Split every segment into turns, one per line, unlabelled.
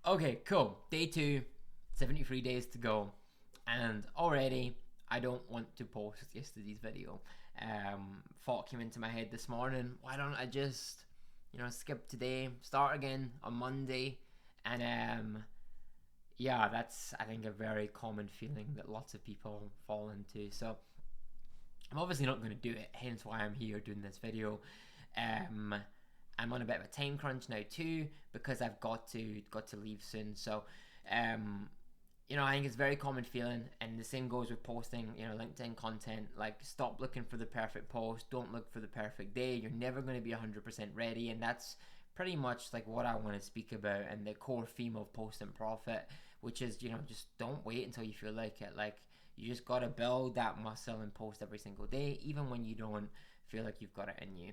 Okay, cool. Day 2, 73 days to go, and already I don't want to post yesterday's video. Thought came into my head this morning. Why don't I just, skip today, start again on Monday, and yeah, that's I think a very common feeling that lots of people fall into. So I'm obviously not going to do it, hence why I'm here doing this video. Um, I'm on a bit of a time crunch now too because I've got to leave soon. So, um, I think it's a very common feeling, and the same goes with posting, LinkedIn content. Like, stop looking for the perfect post. Don't look for the perfect day. You're never going to be 100% ready, and that's pretty much like what I want to speak about and the core theme of Post and Profit, which is, just don't wait until you feel like it. Like, you just got to build that muscle and post every single day, even when you don't feel like you've got it in you.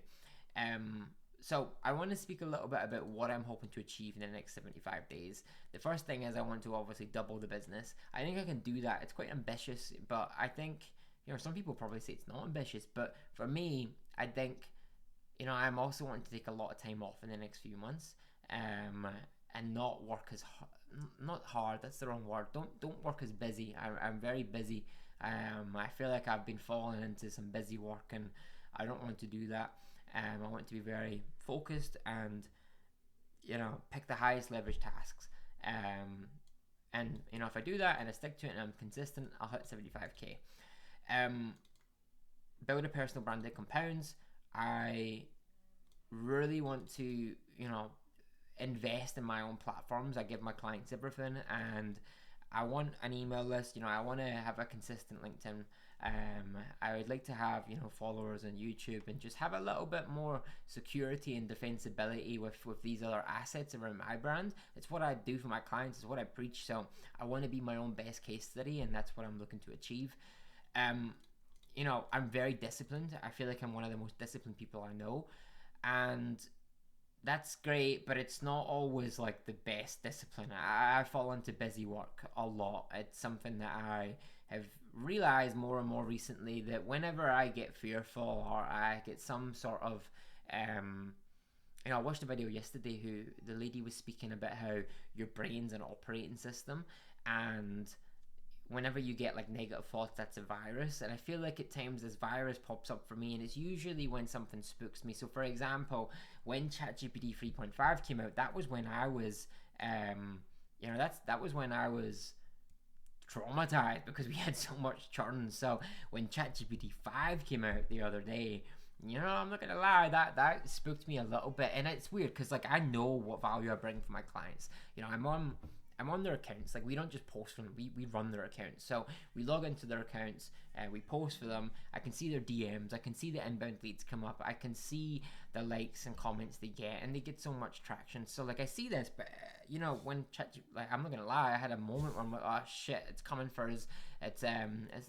So I want to speak a little bit about what I'm hoping to achieve in the next 75 days. The first thing is I want to obviously double the business. I think I can do that. It's quite ambitious, but I think, some people probably say it's not ambitious, but for me, I think, I'm also wanting to take a lot of time off in the next few months, and not work as not hard. That's the wrong word. Don't work as busy. I'm very busy. I feel like I've been falling into some busy work, and I don't want to do that. I want to be very focused and pick the highest leverage tasks. And if I do that and I stick to it and I'm consistent, I'll hit 75k. Build a personal brand that compounds. I really want to, invest in my own platforms. I give my clients everything, and I want an email list. I want to have a consistent LinkedIn. I would like to have followers on YouTube and just have a little bit more security and defensibility with these other assets around my brand. It's what I do for my clients. It's what I preach. So I want to be my own best case study, and that's what I'm looking to achieve. I'm very disciplined. I feel like I'm one of the most disciplined people I know, and that's great, but it's not always like the best discipline. I fall into busy work a lot. It's something that I have realized more and more recently, that whenever I get fearful or I get some sort of I watched a video yesterday who the lady was speaking about how your brain's an operating system, and whenever you get like negative thoughts, that's a virus. And I feel like at times this virus pops up for me, and it's usually when something spooks me. So for example, when ChatGPT 3.5 came out, that was when I was that was when I was traumatized because we had so much churn. So when ChatGPT 5 came out the other day, I'm not gonna lie, that spooked me a little bit. And it's weird because like I know what value I bring for my clients. I'm on their accounts. Like, we don't just post for them, we run their accounts. So we log into their accounts and we post for them. I can see their DMs, I can see the inbound leads come up, I can see the likes and comments they get, and they get so much traction. So like I see this, but when like, I'm not gonna lie, I had a moment where I'm like, oh shit, it's coming for us. This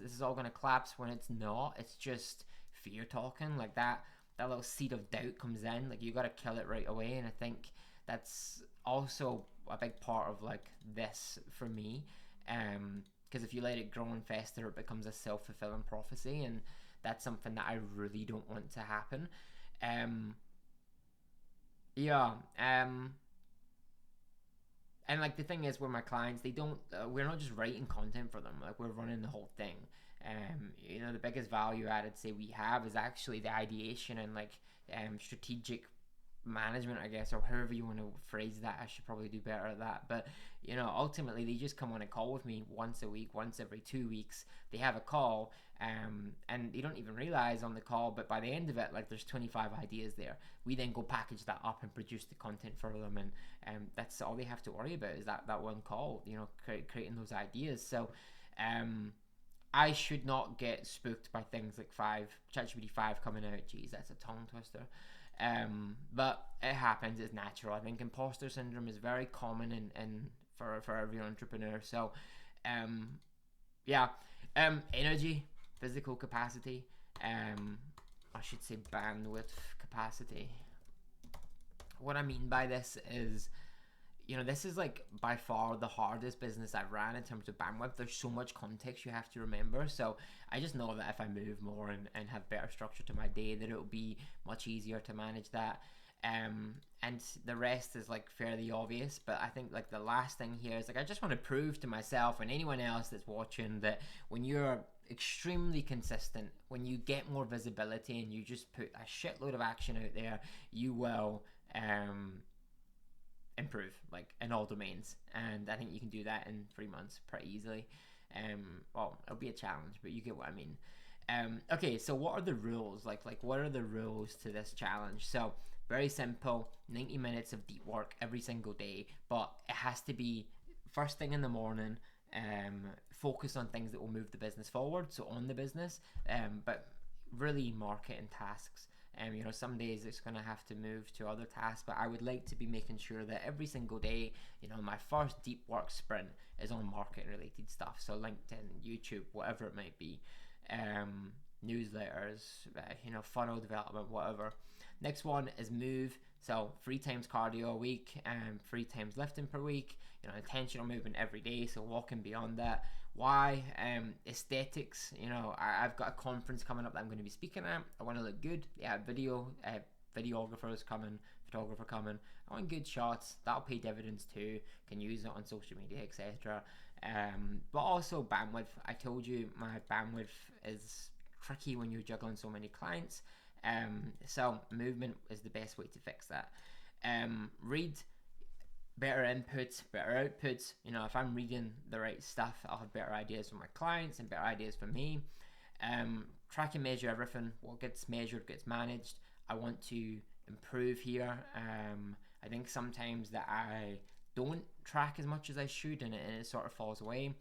is all gonna collapse, when it's not. It's just fear talking. Like that little seed of doubt comes in. Like, you gotta kill it right away. And I think that's also a big part of like this for me, because if you let it grow and fester, it becomes a self-fulfilling prophecy, and that's something that I really don't want to happen. um yeah and like the thing is, with my clients, they don't we're not just writing content for them, like we're running the whole thing. The biggest value added say we have is actually the ideation and like strategic management, I guess, or however you want to phrase that. I should probably do better at that. But ultimately, they just come on a call with me once a week, once every 2 weeks. They have a call, and they don't even realize on the call, but by the end of it, like, there's 25 ideas there. We then go package that up and produce the content for them, and that's all they have to worry about, is that one call. Creating those ideas. So I should not get spooked by things like ChatGPT 5 coming out. Jeez, that's a tongue twister. But it happens. It's natural. I think imposter syndrome is very common in for every entrepreneur. So, yeah, energy, physical capacity. I should say bandwidth capacity. What I mean by this is, this is like by far the hardest business I've ran in terms of bandwidth. There's so much context you have to remember. So I just know that if I move more and have better structure to my day, that it'll be much easier to manage that. And the rest is like fairly obvious, but I think like the last thing here is like I just want to prove to myself and anyone else that's watching that when you're extremely consistent, when you get more visibility and you just put a shitload of action out there, you will improve like in all domains. And I think you can do that in 3 months pretty easily. Well, it'll be a challenge, but you get what I mean. Okay, so what are the rules? Like what are the rules to this challenge? So very simple, 90 minutes of deep work every single day, but it has to be first thing in the morning. Focus on things that will move the business forward, so on the business, but really marketing tasks. You know, some days it's going to have to move to other tasks, but I would like to be making sure that every single day, you know, my first deep work sprint is on marketing related stuff. So LinkedIn, YouTube, whatever it might be, newsletters, you know, funnel development, whatever. Next one is move. So 3 times cardio a week and 3 times lifting per week. You know, intentional movement every day. So walking beyond that. Why? Aesthetics. You know, I've got a conference coming up that I'm going to be speaking at. I want to look good. Yeah, videographers coming, photographer coming. I want good shots. That'll pay dividends too. Can use it on social media, etc. But also bandwidth. I told you my bandwidth is tricky when you're juggling so many clients. So movement is the best way to fix that. Read better inputs, better outputs. You know, if I'm reading the right stuff, I'll have better ideas for my clients and better ideas for me. Track and measure everything. What gets measured gets managed. I want to improve here. I think sometimes that I don't track as much as I should, and it sort of falls away.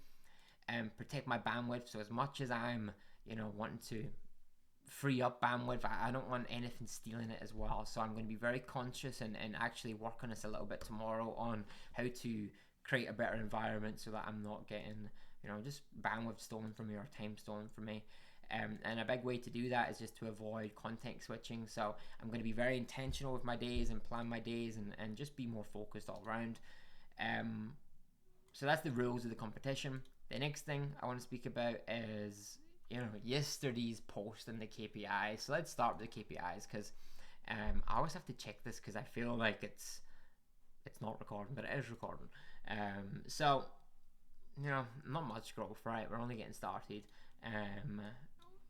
Protect my bandwidth. So as much as I'm, you know, wanting to free up bandwidth, I don't want anything stealing it as well. So I'm going to be very conscious and actually work on this a little bit tomorrow on how to create a better environment so that I'm not getting, you know, just bandwidth stolen from me or time stolen from me. And a big way to do that is just to avoid content switching. So I'm going to be very intentional with my days and plan my days and just be more focused all around. So that's the rules of the competition. The next thing I want to speak about is, you know, yesterday's post and the KPIs. So let's start with the KPIs because I always have to check this because I feel like it's not recording, but it is recording. So, you know, not much growth, right? We're only getting started.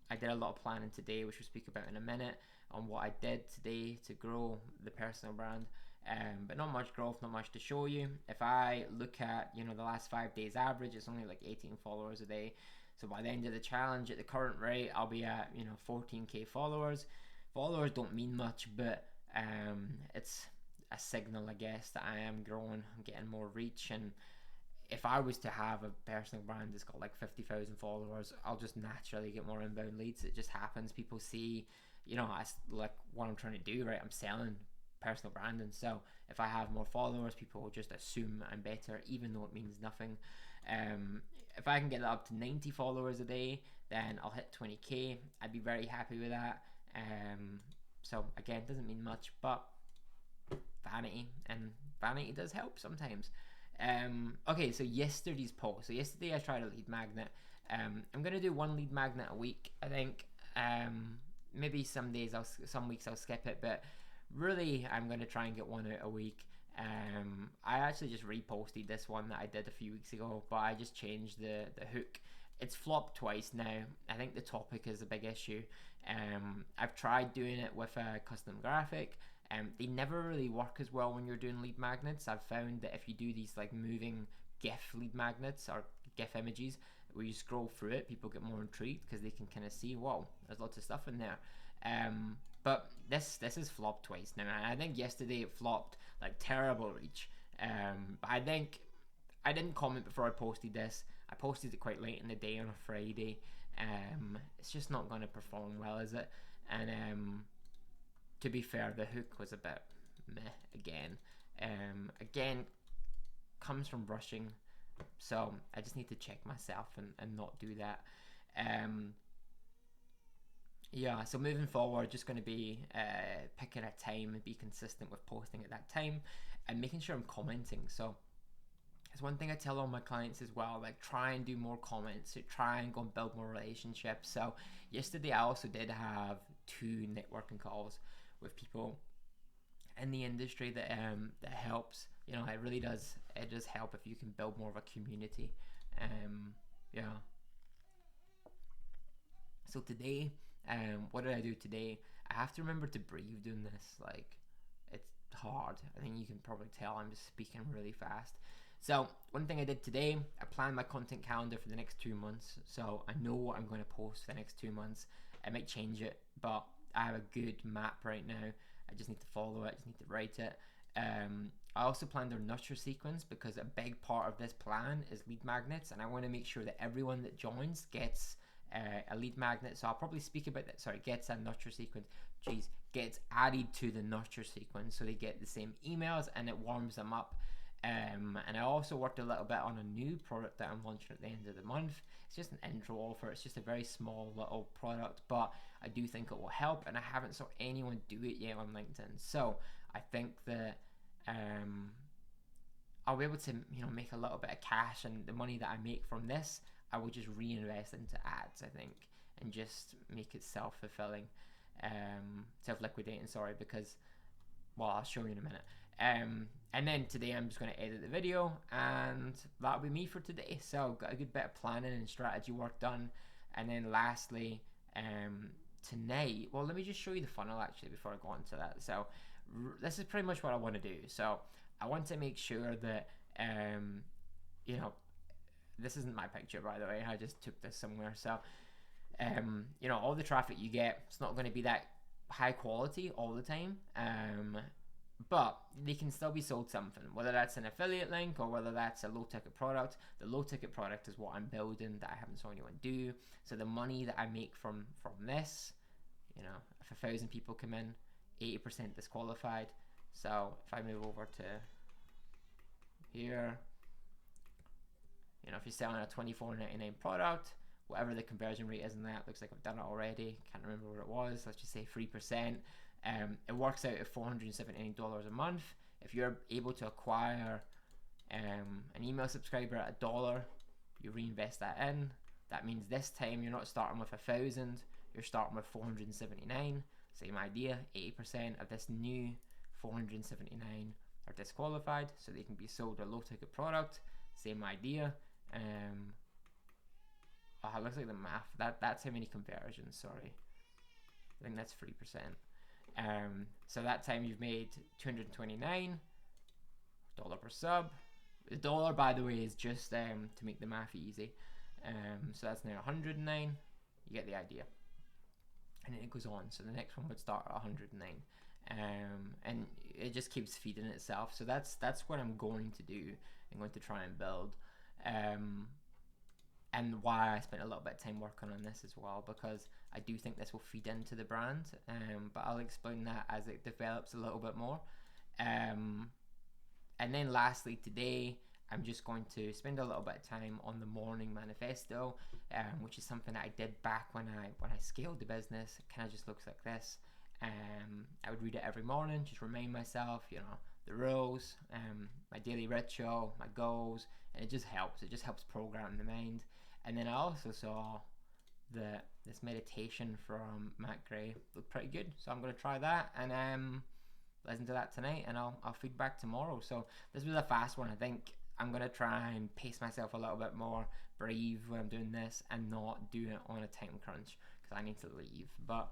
I did a lot of planning today, which we'll speak about in a minute, on what I did today to grow the personal brand. But not much growth, not much to show you. If I look at, you know, the last 5 days average, it's only like 18 followers a day. So by the end of the challenge, at the current rate, I'll be at, you know, 14k followers. Followers don't mean much, but it's a signal, I guess, that I am growing. I'm getting more reach, and if I was to have a personal brand that's got like 50,000 followers, I'll just naturally get more inbound leads. It just happens. People see, you know, like what I'm trying to do, right? I'm selling personal branding. So if I have more followers, people will just assume I'm better, even though it means nothing. If I can get that up to 90 followers a day, then I'll hit 20k. I'd be very happy with that. So again, it doesn't mean much, but vanity, and vanity does help sometimes. Okay, so yesterday's post. So yesterday I tried a lead magnet. I'm gonna do 1 lead magnet a week, I think. Maybe some weeks I'll skip it, but really I'm gonna try and get 1 out a week. I actually just reposted this one that I did a few weeks ago, but I just changed the hook. It's flopped twice now. I think the topic is a big issue. I've tried doing it with a custom graphic. They never really work as well when you're doing lead magnets. I've found that if you do these like moving GIF lead magnets or GIF images, where you scroll through it, people get more intrigued because they can kind of see, wow, there's lots of stuff in there. But this is flopped twice now. I think yesterday it flopped, like terrible reach. But I think I didn't comment before I posted this. I posted it quite late in the day on a Friday. It's just not going to perform well, is it? And to be fair, the hook was a bit meh again. Again, comes from brushing, so I just need to check myself and not do that. Yeah, so moving forward, just going to be picking a time and be consistent with posting at that time and making sure I'm commenting. So it's one thing I tell all my clients as well, like try and do more comments, try and go and build more relationships. So yesterday I also did have 2 networking calls with people in the industry that helps. You know, it really does. It does help if you can build more of a community. Yeah. So today, what did I do today? I have to remember to breathe doing this. Like, it's hard. I think you can probably tell I'm just speaking really fast. So one thing I did today, I planned my content calendar for the next 2 months. So I know what I'm going to post for the next 2 months. I might change it, but I have a good map right now. I just need to follow it. I just need to write it. I also planned a nurture sequence because a big part of this plan is lead magnets, and I want to make sure that everyone that joins gets a lead magnet. So I'll probably speak about that. Sorry, gets a nurture sequence. Jeez, gets added to the nurture sequence, so they get the same emails and it warms them up. And I also worked a little bit on a new product that I'm launching at the end of the month. It's just an intro offer. It's just a very small little product, but I do think it will help, and I haven't saw anyone do it yet on LinkedIn. So I think that I'll be able to, you know, make a little bit of cash, and the money that I make from this, I will just reinvest into ads, I think, and just make it self-fulfilling, self-liquidating, sorry, because, well, I'll show you in a minute. And then today I'm just going to edit the video, and that'll be me for today. So got a good bit of planning and strategy work done. And then lastly, tonight, well, let me just show you the funnel actually before I go on to that. So this is pretty much what I want to do. So I want to make sure that, you know, this isn't my picture, by the way. I just took this somewhere. So, you know, all the traffic you get, it's not going to be that high quality all the time. But they can still be sold something, whether that's an affiliate link or whether that's a low ticket product. The low ticket product is what I'm building that I haven't saw anyone do. So the money that I make from this, you know, if 1,000 people come in, 80% disqualified. So if I move over to here, you know, if you're selling a $24.99 product, whatever the conversion rate is in that, looks like I've done it already. Can't remember what it was. Let's just say 3%. It works out at $479 a month. If you're able to acquire an email subscriber at $1, you reinvest that in. That means this time you're not starting with 1,000, you're starting with 479. Same idea, 80% of this new 479 are disqualified, so they can be sold a low ticket product. Same idea. Oh, it looks like the math. That's how many conversions. Sorry, I think that's 3%. So that time you've made $229 per sub. The dollar, by the way, is just to make the math easy. So that's now 109. You get the idea. And then it goes on. So the next one would start at 109. And it just keeps feeding itself. So that's what I'm going to do. I'm going to try and build. And why I spent a little bit of time working on this as well, because I do think this will feed into the brand, but I'll explain that as it develops a little bit more. And then lastly today, I'm just going to spend a little bit of time on the morning manifesto, which is something that I did back when I scaled the business. It kind of just looks like this. I would read it every morning, just remind myself, you know, the rules, my daily ritual, my goals, and it just helps. It just helps program the mind. And then I also saw this meditation from Matt Gray looked pretty good, so I'm going to try that and listen to that tonight, and I'll feedback tomorrow. So this was a fast one. I think I'm going to try and pace myself a little bit more, breathe when I'm doing this, and not do it on a time crunch because I need to leave. But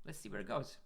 let's see where it goes.